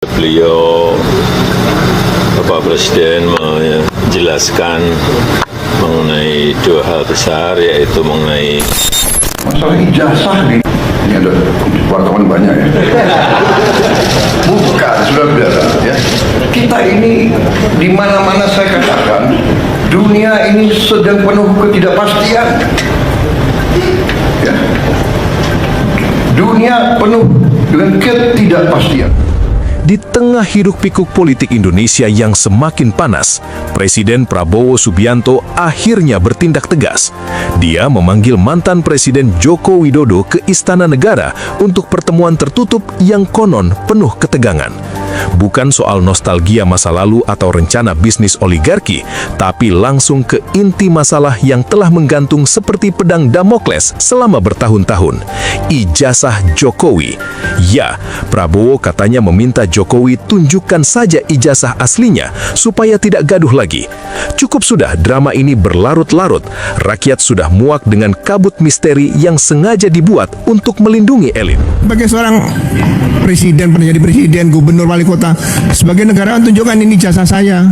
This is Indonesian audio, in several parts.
Beliau, Bapak Presiden menjelaskan mengenai dua hal besar, yaitu mengenai masalah ijazah nih. Ini ada wartawan banyak ya. Bukan, sudah biasa ya. Kita ini di mana-mana saya katakan, dunia ini sedang penuh ketidakpastian. Ya. Dunia penuh dengan ketidakpastian. Di tengah hiruk-pikuk politik Indonesia yang semakin panas, Presiden Prabowo Subianto akhirnya bertindak tegas. Dia memanggil mantan Presiden Joko Widodo ke Istana Negara untuk pertemuan tertutup yang konon penuh ketegangan. Bukan soal nostalgia masa lalu atau rencana bisnis oligarki, tapi langsung ke inti masalah yang telah menggantung seperti pedang Damokles selama bertahun-tahun. Ijazah Jokowi. Ya, Prabowo katanya meminta Jokowi tunjukkan saja ijazah aslinya supaya tidak gaduh lagi. Cukup sudah drama ini berlarut-larut. Rakyat sudah muak dengan kabut misteri yang sengaja dibuat untuk melindungi elit. Sebagai seorang presiden, pernah jadi presiden, gubernur, wali kota, sebagai negarawan tunjukkan ini ijazah saya.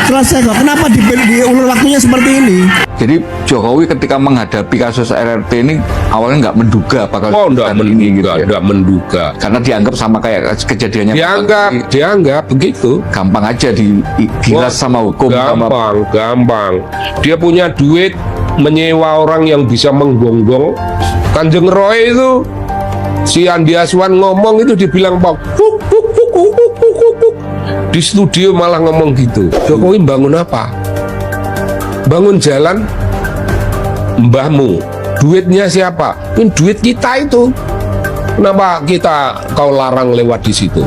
Selesai kok. Kenapa diulur waktunya seperti ini? Jadi Jokowi ketika menghadapi kasus RRT ini awalnya nggak menduga bakal nggak menduga karena dianggap sama kayak kejadiannya dianggap begitu gampang aja digilas sama hukum. Gampang dia punya duit menyewa orang yang bisa menggonggong. Kanjeng Roy itu si Andi Aswan ngomong itu dibilang puk di studio malah ngomong gitu. Jokowi bangun apa? Bangun jalan mbahmu. Duitnya siapa? Ini duit kita itu. Kenapa kau larang lewat di situ?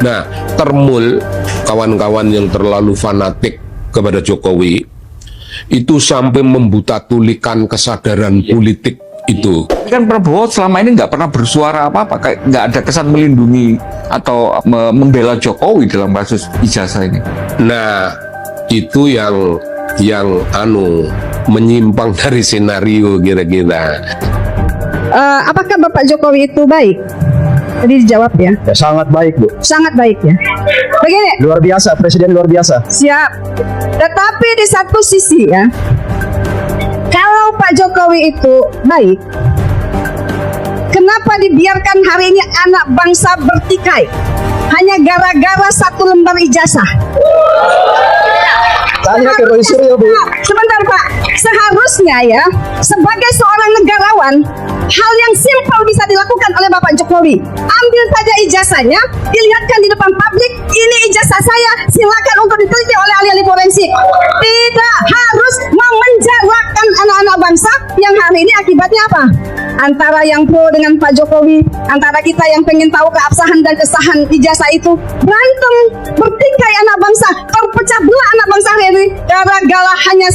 Nah, termul kawan-kawan yang terlalu fanatik kepada Jokowi itu sampai membuta-tulikan kesadaran politik itu. Kan Prabowo selama ini nggak pernah bersuara apa-apa, kayak nggak ada kesan melindungi atau membela Jokowi dalam kasus ijazah ini. Nah, itu yang menyimpang dari senario kira-kira. Apakah Bapak Jokowi itu baik? Tadi dijawab ya. Sangat baik, Bu. Sangat baik ya. Begini. Luar biasa, presiden luar biasa. Siap. Tetapi di satu sisi ya, kalau Pak Jokowi itu baik, kenapa dibiarkan hari ini anak bangsa bertikai hanya gara-gara satu lembar ijazah? Tanya ke Roy Suryo, Bu. Sebentar Pak, seharusnya ya sebagai seorang negarawan, hal yang simpel bisa dilakukan oleh Bapak Jokowi. Ambil saja ijazahnya, dilihatkan di depan publik, ini ijazah saya, silakan untuk diteliti oleh ahli-ahli forensik. Tidak harus memenjarakan anak-anak bangsa yang hari ini akibatnya apa? Antara yang pro dengan Pak Jokowi, antara kita yang pengen tahu keabsahan dan kesahan ijazah itu, berantem, bertikai anak bangsa, terpecah belah anak bangsa hari ini gara-gara hanya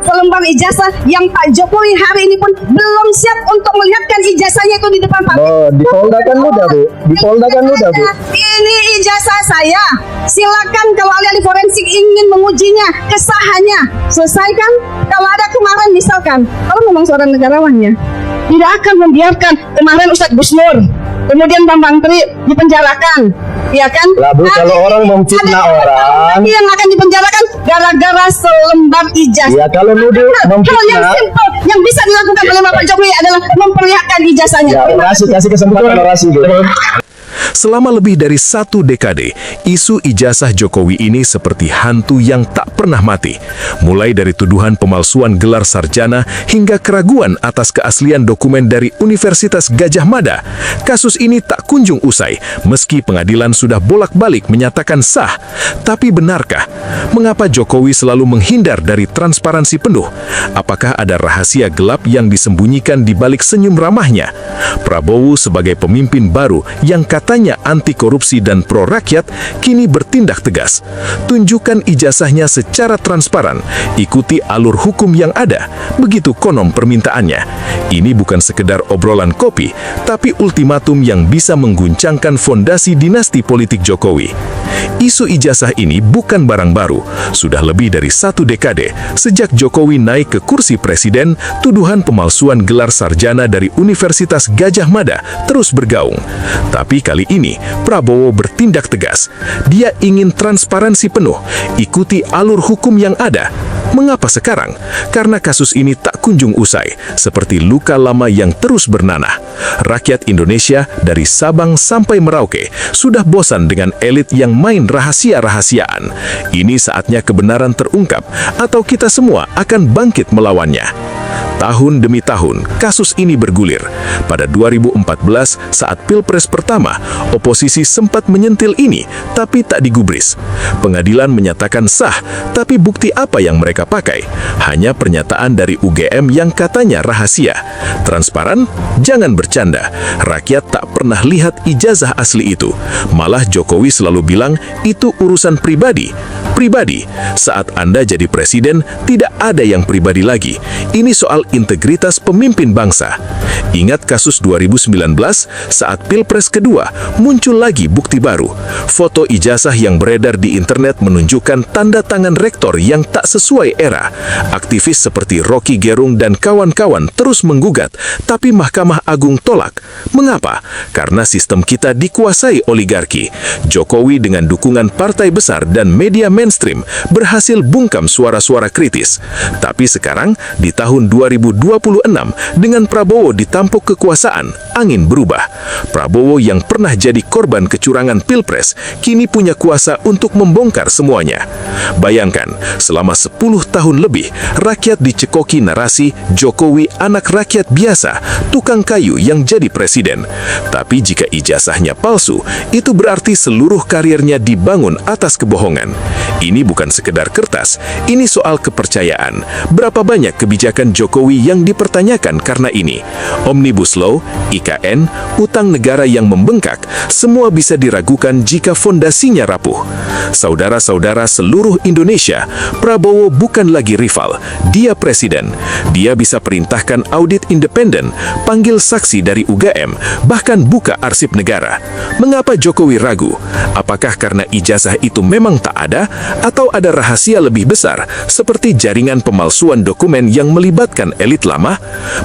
selembar ijazah yang Pak Jokowi hari ini pun belum siap untuk melihatkan ijazahnya itu di depan publik. Oh, di Polda kan mudah, Bu. Di Polda kan mudah, Bu. Ini ijazah saya. Silakan kalau ahli forensik ingin mengujinya, kesahannya. Selesaikan. Kalau ada kemarin misalkan, kalau memang seorang negarawannya, tidak akan membiarkan kemarin Ustadz Gus Nur, kemudian Bambang Tri dipenjarakan, ya kan? Lah, Bu, kalau orang memfitnah orang, yang akan dipenjarakan gara-gara selembar ijazah. Ya, kalau nuduh hal yang memfitnah, simpel yang bisa dilakukan oleh Bapak Jokowi adalah memperlihatkan ijazahnya. ya, kasih kesempatan orasi, Bu. Selama lebih dari 1 dekade, isu ijazah Jokowi ini seperti hantu yang tak pernah mati. Mulai dari tuduhan pemalsuan gelar sarjana hingga keraguan atas keaslian dokumen dari Universitas Gadjah Mada. Kasus ini tak kunjung usai, meski pengadilan sudah bolak-balik menyatakan sah. Tapi benarkah? Mengapa Jokowi selalu menghindar dari transparansi penuh? Apakah ada rahasia gelap yang disembunyikan di balik senyum ramahnya? Prabowo sebagai pemimpin baru yang katanya anti korupsi dan pro rakyat kini bertindak tegas. Tunjukkan ijazahnya secara transparan, ikuti alur hukum yang ada, begitu konon permintaannya. Ini bukan sekedar obrolan kopi, tapi ultimatum yang bisa mengguncangkan fondasi dinasti politik Jokowi. Isu ijazah ini bukan barang baru. Sudah lebih dari 1 dekade sejak Jokowi naik ke kursi presiden, tuduhan pemalsuan gelar sarjana dari Universitas Gadjah Mada terus bergaung. Tapi kali ini Prabowo bertindak tegas. Dia ingin transparansi penuh, ikuti alur hukum yang ada. Mengapa sekarang? Karena kasus ini tak kunjung usai, seperti luka lama yang terus bernanah. Rakyat Indonesia dari Sabang sampai Merauke sudah bosan dengan elit yang main rahasia-rahasiaan. Ini saatnya kebenaran terungkap, atau kita semua akan bangkit melawannya. Tahun demi tahun, kasus ini bergulir. Pada 2014, saat Pilpres pertama, oposisi sempat menyentil ini, tapi tak digubris. Pengadilan menyatakan sah, tapi bukti apa yang mereka pakai? Hanya pernyataan dari UGM yang katanya rahasia. Transparan? Jangan bercanda. Rakyat tak pernah lihat ijazah asli itu. Malah Jokowi selalu bilang, itu urusan pribadi. Pribadi. Saat Anda jadi presiden, tidak ada yang pribadi lagi. Ini soal integritas pemimpin bangsa. Ingat kasus 2019, saat Pilpres kedua, muncul lagi bukti baru. Foto ijazah yang beredar di internet menunjukkan tanda tangan rektor yang tak sesuai era. Aktivis seperti Rocky Gerung dan kawan-kawan terus menggugat, tapi Mahkamah Agung tolak. Mengapa? Karena sistem kita dikuasai oligarki. Jokowi dengan dukungan partai besar dan media mainstream berhasil bungkam suara-suara kritis. Tapi sekarang, di tahun 2026, dengan Prabowo ditampuk kekuasaan, angin berubah. Prabowo yang pernah jadi korban kecurangan Pilpres, kini punya kuasa untuk membongkar semuanya. Bayangkan, selama 10 tahun lebih, rakyat dicekoki narasi Jokowi anak rakyat biasa, tukang kayu yang jadi presiden. Tapi jika ijazahnya palsu, itu berarti seluruh karirnya dibangun atas kebohongan. Ini bukan sekedar kertas, ini soal kepercayaan. Berapa banyak kebijakan Jokowi yang dipertanyakan karena ini? Omnibus Law, IKN, utang negara yang membengkak, semua bisa diragukan jika fondasinya rapuh. Saudara-saudara seluruh Indonesia, Prabowo bukan lagi rival, dia presiden. Dia bisa perintahkan audit independen, panggil saksi dari UGM, bahkan buka arsip negara. Mengapa Jokowi ragu? Apakah karena ijazah itu memang tak ada, atau ada rahasia lebih besar, seperti jaringan pemalsuan dokumen yang melibatkan elit lama?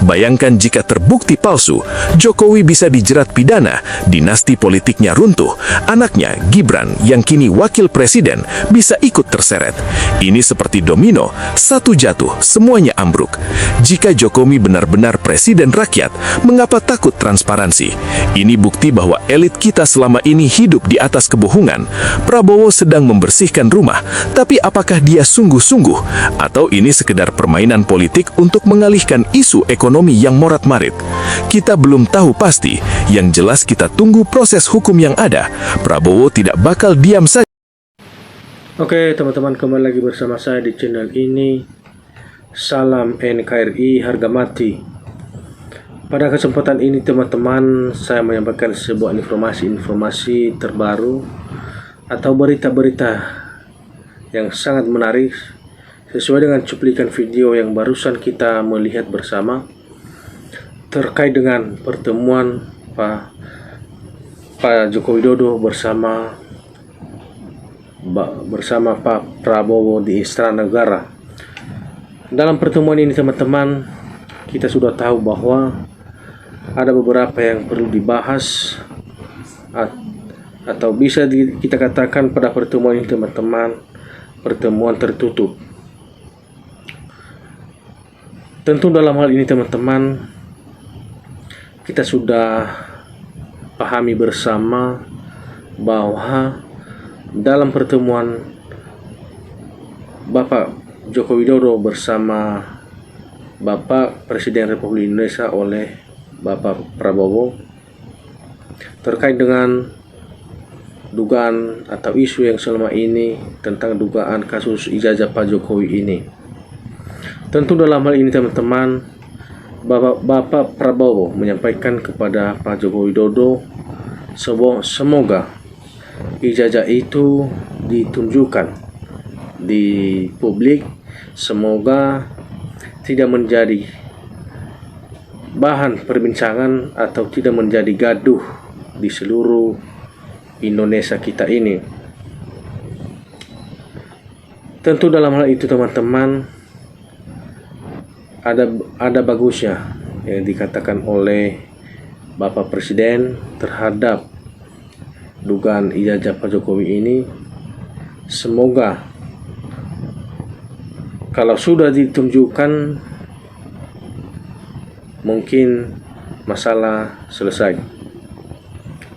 Bayangkan jika terbukti palsu, Jokowi bisa dijerat pidana, dinasti politiknya runtuh, anaknya Gibran yang kini wakil presiden bisa ikut terseret. Ini seperti domino, satu jatuh, semuanya ambruk. Jika Jokowi benar-benar presiden rakyat, mengapa takut transparansi? Ini bukti bahwa elit kita selama ini hidup di atas kebohongan. Prabowo sedang membersihkan rumah, tapi apakah dia sungguh-sungguh? Atau ini sekedar permainan politik untuk mengalihkan isu ekonomi yang morat-marit? Kita belum tahu pasti. Yang jelas kita tunggu proses hukum yang ada. Prabowo tidak bakal diam saja. Oke teman-teman, kembali lagi bersama saya di channel ini. Salam NKRI harga mati. Pada kesempatan ini teman-teman, saya menyampaikan sebuah informasi terbaru atau berita-berita yang sangat menarik sesuai dengan cuplikan video yang barusan kita melihat bersama terkait dengan pertemuan Pak Joko Widodo bersama Pak Prabowo di Istana Negara. Dalam pertemuan ini teman-teman, kita sudah tahu bahwa ada beberapa yang perlu dibahas atau bisa kita katakan pada pertemuan ini teman-teman, pertemuan tertutup. Tentu dalam hal ini teman-teman, kita sudah pahami bersama bahwa dalam pertemuan Bapak Joko Widodo bersama Bapak Presiden Republik Indonesia oleh Bapak Prabowo terkait dengan dugaan atau isu yang selama ini tentang dugaan kasus ijazah Pak Jokowi ini. Tentu dalam hal ini teman-teman, Bapak Prabowo menyampaikan kepada Pak Joko Widodo semoga ijazah itu ditunjukkan di publik, semoga tidak menjadi bahan perbincangan atau tidak menjadi gaduh di seluruh Indonesia kita ini. Tentu dalam hal itu teman-teman ada bagusnya yang dikatakan oleh Bapak Presiden terhadap dugaan ijazah Pak Jokowi ini. Semoga kalau sudah ditunjukkan mungkin masalah selesai.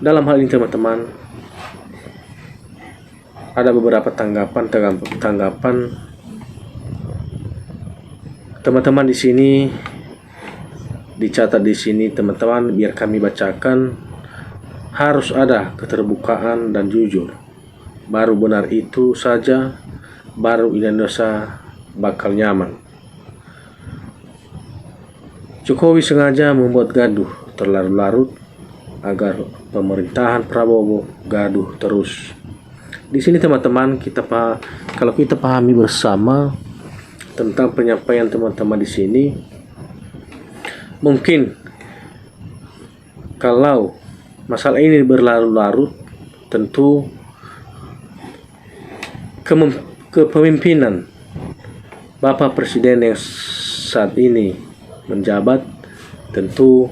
Dalam hal ini teman-teman ada beberapa tanggapan teman-teman di sini, dicatat di sini teman-teman, biar kami bacakan. Harus ada keterbukaan dan jujur, baru benar itu saja, baru Indonesia bakal nyaman. Jokowi sengaja membuat gaduh terlarut-larut agar pemerintahan Prabowo gaduh terus. Di sini teman-teman, kalau kita pahami bersama tentang penyampaian teman-teman di sini, mungkin kalau masalah ini berlarut-larut, tentu kepemimpinan Bapak Presiden yang saat ini menjabat tentu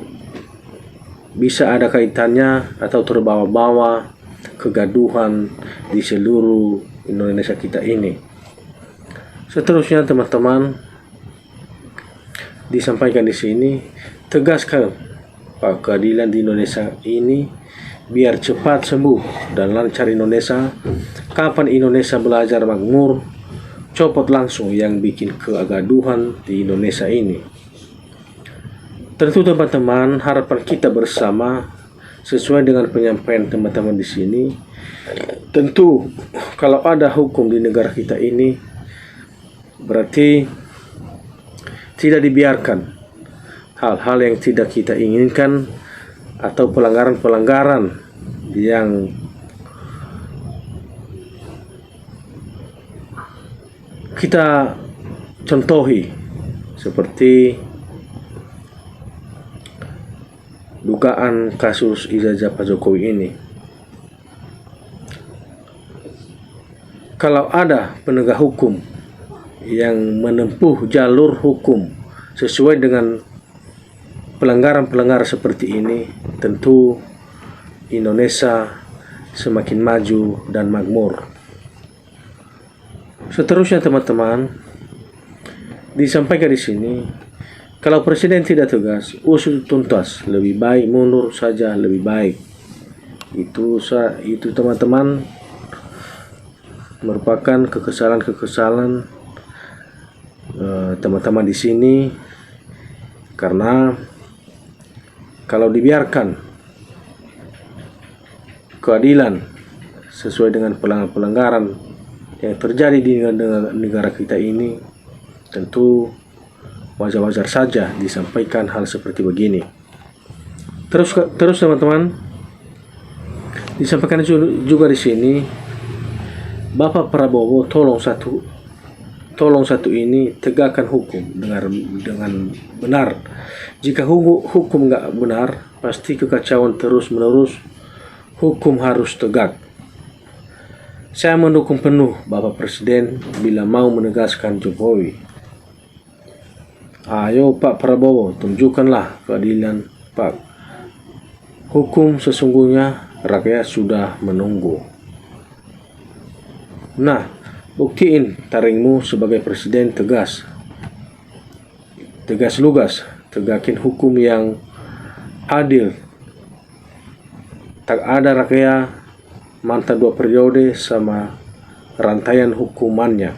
bisa ada kaitannya atau terbawa-bawa kegaduhan di seluruh Indonesia kita ini. Seterusnya teman-teman, disampaikan di sini, tegaskan Pak keadilan di Indonesia ini biar cepat sembuh dan lancar Indonesia. Kapan Indonesia belajar makmur, copot langsung yang bikin kegaduhan di Indonesia ini. Tentu teman-teman, harapan kita bersama sesuai dengan penyampaian teman-teman di sini. Tentu kalau ada hukum di negara kita ini, berarti tidak dibiarkan hal-hal yang tidak kita inginkan atau pelanggaran-pelanggaran yang kita contohi, seperti dugaan kasus ijazah Pak Jokowi ini. Kalau ada penegak hukum yang menempuh jalur hukum sesuai dengan pelanggaran-pelanggaran seperti ini, tentu Indonesia semakin maju dan makmur. Seterusnya teman-teman, disampaikan di sini, kalau Presiden tidak tegas, usut tuntas, lebih baik mundur saja, lebih baik. Itu teman-teman merupakan kekesalan teman-teman di sini, karena kalau dibiarkan keadilan sesuai dengan pelanggaran yang terjadi di negara kita ini, tentu wajar-wajar saja disampaikan hal seperti begini. Terus teman-teman, disampaikan juga di sini, Bapak Prabowo tolong satu ini tegakkan hukum dengan benar. Jika hukum nggak benar, pasti kekacauan terus menerus. Hukum harus tegak. Saya mendukung penuh Bapak Presiden bila mau menegaskan Jokowi. Ayo Pak Prabowo, tunjukkanlah keadilan Pak. Hukum sesungguhnya rakyat sudah menunggu. Nah, buktiin taringmu sebagai presiden tegas lugas, tegakin hukum yang adil. Tak ada rakyat mantan 2 periode sama rantaian hukumannya.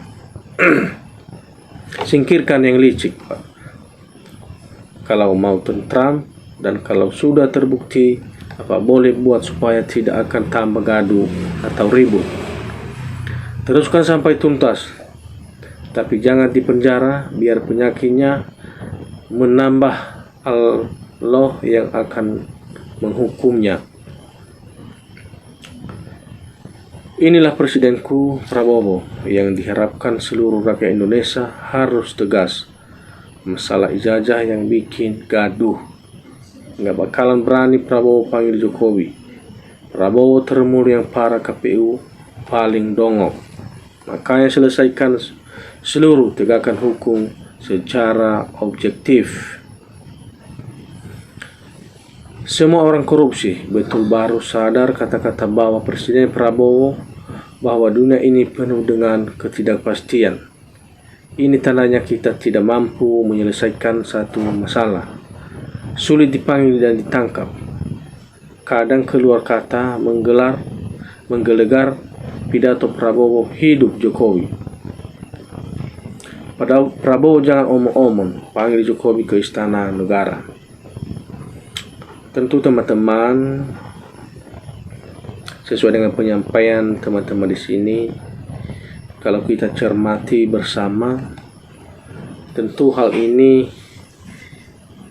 Singkirkan yang licik, Pak. Kalau mau tentram dan kalau sudah terbukti, apa boleh buat supaya tidak akan tambah gaduh atau ribut. Teruskan sampai tuntas, tapi jangan dipenjara biar penyakitnya menambah Allah yang akan menghukumnya. Inilah Presidenku Prabowo yang diharapkan seluruh rakyat Indonesia harus tegas. Masalah ijazah yang bikin gaduh, nggak bakalan berani Prabowo panggil Jokowi. Prabowo termul yang para KPU paling dongok. Makanya selesaikan seluruh, tegakkan hukum secara objektif. Semua orang korupsi betul baru sadar kata-kata Bapak Presiden Prabowo bahwa dunia ini penuh dengan ketidakpastian. Ini tandanya kita tidak mampu menyelesaikan satu masalah. Sulit dipanggil dan ditangkap. Kadang keluar kata menggelegar pidato Prabowo hidup Jokowi. Padahal Prabowo jangan omong-omong panggil Jokowi ke istana negara. Tentu teman-teman, sesuai dengan penyampaian teman-teman di sini, kalau kita cermati bersama, tentu hal ini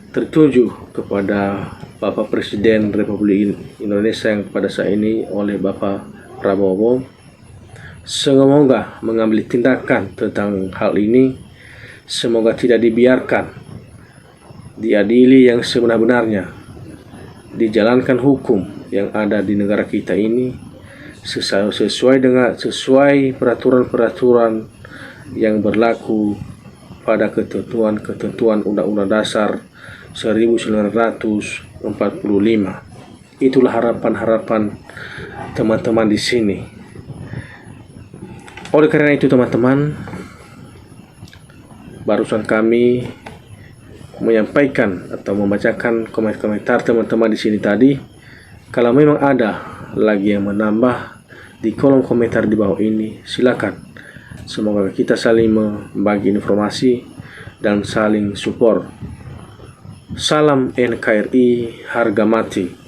tertuju kepada Bapak Presiden Republik Indonesia yang pada saat ini oleh Bapak Prabowo. Semoga mengambil tindakan tentang hal ini, semoga tidak dibiarkan, diadili yang sebenar-benarnya, dijalankan hukum yang ada di negara kita ini sesuai peraturan-peraturan yang berlaku pada ketentuan Undang-Undang Dasar 1945. Itulah harapan-harapan teman-teman di sini. Oleh karena itu teman-teman, barusan kami menyampaikan atau membacakan komentar teman-teman di sini tadi. Kalau memang ada lagi yang menambah di kolom komentar di bawah ini, silakan. Semoga kita saling membagi informasi dan saling support. Salam NKRI, harga mati.